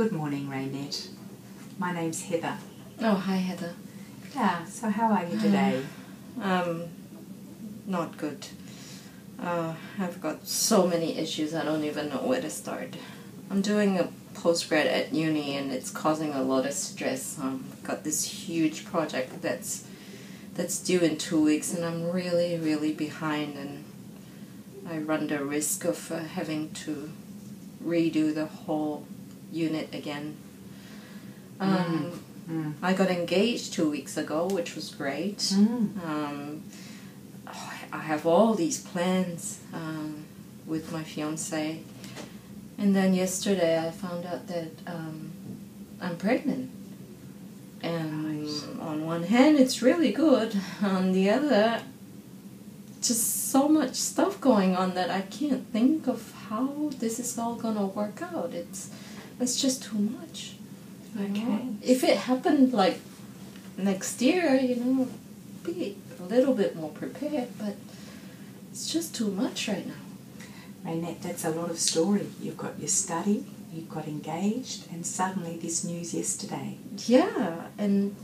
Good morning, Raynette. My name's Heather. Oh, hi Heather. Yeah, so how are you today? Not good. I've got so many issues I don't even know where to start. I'm doing a postgrad at uni and it's causing a lot of stress. I've got this huge project that's due in 2 weeks and I'm really behind, and I run the risk of having to redo the whole unit again. I got engaged 2 weeks ago, which was great. I have all these plans with my fiance, and then yesterday I found out that I'm pregnant. And on one hand it's really good, on the other just so much stuff going on that I can't think of how this is all gonna work out. It's just too much. Okay. If it happened like next year, be a little bit more prepared, but it's just too much right now. Raynette, that's a lot of story. You've got your study, you got engaged, and suddenly this news yesterday. Yeah, and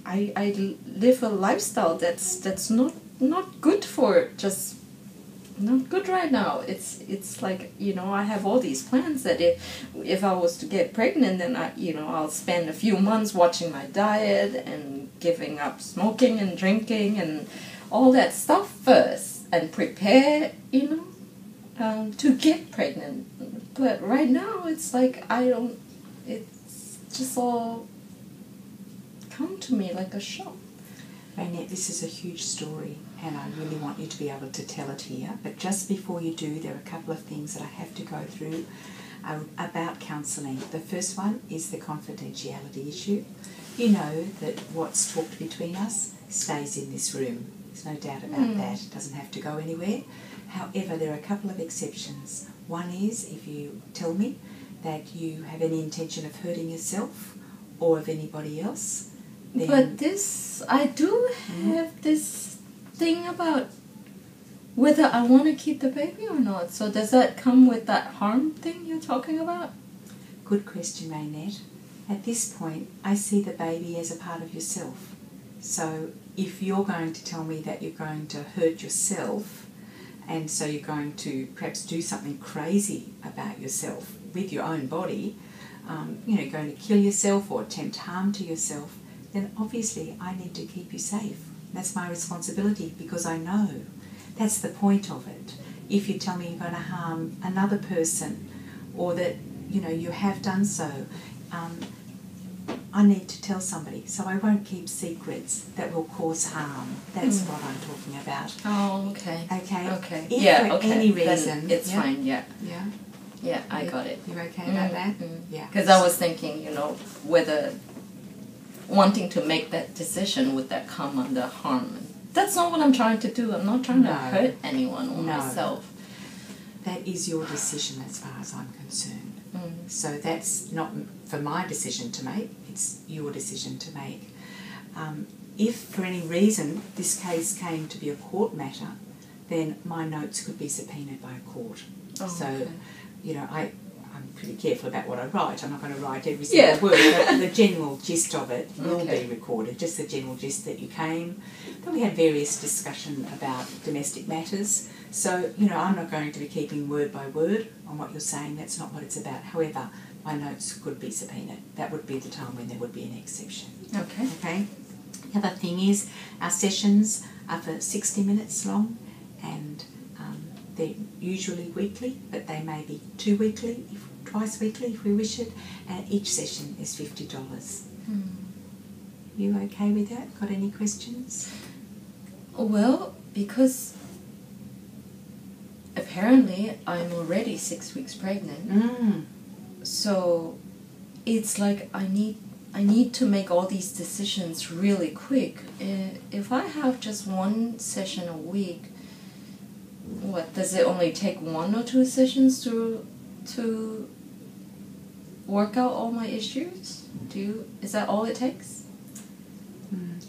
I live a lifestyle that's not good for just not good right now. It's like I have all these plans that if I was to get pregnant, then I'll spend a few months watching my diet and giving up smoking and drinking and all that stuff first and prepare to get pregnant. But right now it's like it's just all come to me like a shock. Raynette, this is a huge story and I really want you to be able to tell it here. But just before you do, there are a couple of things that I have to go through about counselling. The first one is the confidentiality issue. You know that what's talked between us stays in this room. There's no doubt about that. It doesn't have to go anywhere. However, there are a couple of exceptions. One is if you tell me that you have any intention of hurting yourself or of anybody else. But I do have this thing about whether I want to keep the baby or not. So does that come with that harm thing you're talking about? Good question, Raynette. At this point, I see the baby as a part of yourself. So if you're going to tell me that you're going to hurt yourself, and so you're going to perhaps do something crazy about yourself with your own body, going to kill yourself or attempt harm to yourself, then obviously I need to keep you safe. That's my responsibility because I know. That's the point of it. If you tell me you're going to harm another person or that, you have done so, I need to tell somebody. So I won't keep secrets that will cause harm. That's what I'm talking about. Oh, okay. Okay? Okay. If for any reason... Then it's fine, yeah. Yeah? Yeah, I got it. You're okay about that? Yeah. Because I was thinking, whether wanting to make that decision, would that come under harm? That's not what I'm trying to do. I'm not trying to hurt anyone or myself. That is your decision as far as I'm concerned. So that's not for my decision to make, it's your decision to make. If for any reason this case came to be a court matter, then my notes could be subpoenaed by a court. I'm pretty careful about what I write. I'm not going to write every single word, but the general gist of it will be recorded, just the general gist that you came. Then we had various discussion about domestic matters. So, I'm not going to be keeping word by word on what you're saying. That's not what it's about. However, my notes could be subpoenaed. That would be the time when there would be an exception. Okay. Okay? The other thing is our sessions are for 60 minutes long and they're usually weekly, but they may be twice weekly if we wish it, and each session is $50. You okay with that? Got any questions? Well, because apparently I'm already 6 weeks pregnant, so it's like I need to make all these decisions really quick. If I have just one session a week, what does it only take 1 or 2 sessions to work out all my issues? Is that all it takes?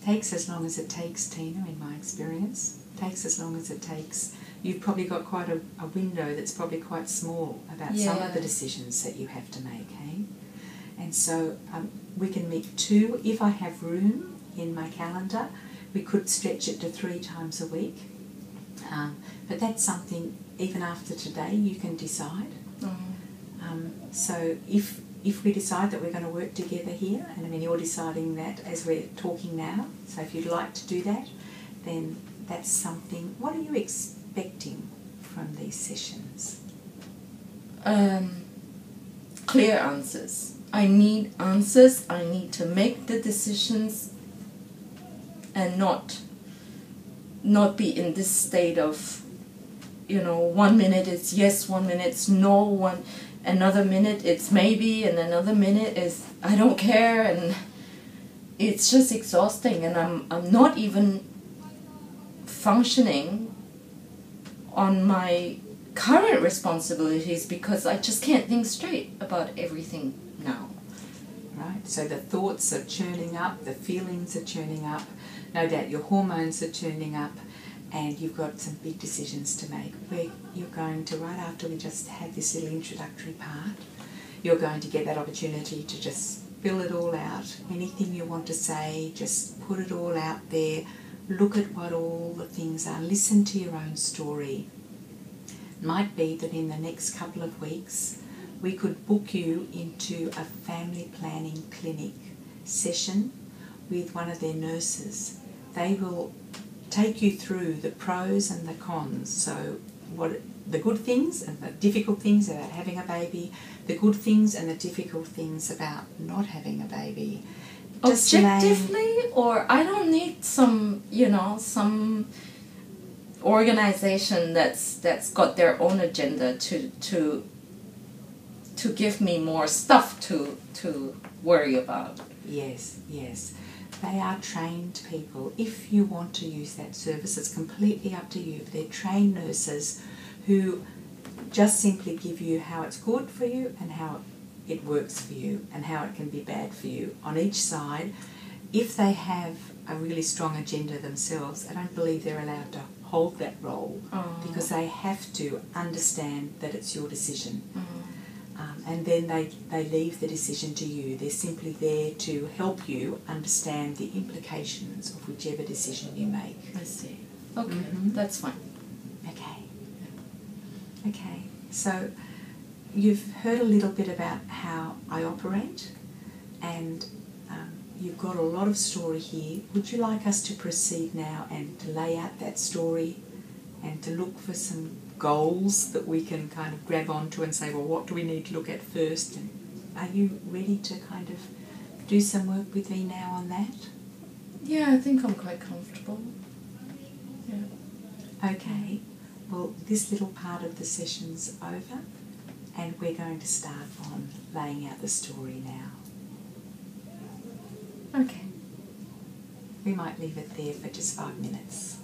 Takes as long as it takes, Tina, in my experience. Takes as long as it takes you've probably got quite a window that's probably quite small about some of the decisions that you have to make, hey? And so we can meet 2. If I have room in my calendar, we could stretch it to 3 times a week. But that's something, even after today, you can decide. So if we decide that we're going to work together here, and I mean you're deciding that as we're talking now, so if you'd like to do that, then that's something. What are you expecting from these sessions? Clear answers. I need answers. I need to make the decisions and not be in this state of, 1 minute it's yes, 1 minute it's no, another minute it's maybe, and another minute is I don't care, and it's just exhausting, and I'm not even functioning on my current responsibilities because I just can't think straight about everything now. Right, so the thoughts are churning up, the feelings are churning up, no doubt your hormones are churning up, and you've got some big decisions to make where you're going to, right after we just had this little introductory part, you're going to get that opportunity to just spill it all out. Anything you want to say, just put it all out there. Look at what all the things are. Listen to your own story. It might be that in the next couple of weeks we could book you into a family planning clinic session with one of their nurses. They will take you through the pros and the cons, so what the good things and the difficult things about having a baby, the good things and the difficult things about not having a baby. Just objectively, or I don't need some organization that's got their own agenda to give me more stuff to worry about. Yes. They are trained people. If you want to use that service, it's completely up to you. They're trained nurses who just simply give you how it's good for you and how it works for you and how it can be bad for you. On each side, if they have a really strong agenda themselves, I don't believe they're allowed to hold that role because they have to understand that it's your decision. And then they leave the decision to you. They're simply there to help you understand the implications of whichever decision you make. I see. Okay, that's fine. Okay, so you've heard a little bit about how I operate, and you've got a lot of story here. Would you like us to proceed now and to lay out that story and to look for some goals that we can kind of grab onto and say, well, what do we need to look at first? And are you ready to kind of do some work with me now on that? Yeah, I think I'm quite comfortable. Yeah. Okay, well, this little part of the session's over, and we're going to start on laying out the story now. Okay. We might leave it there for just 5 minutes.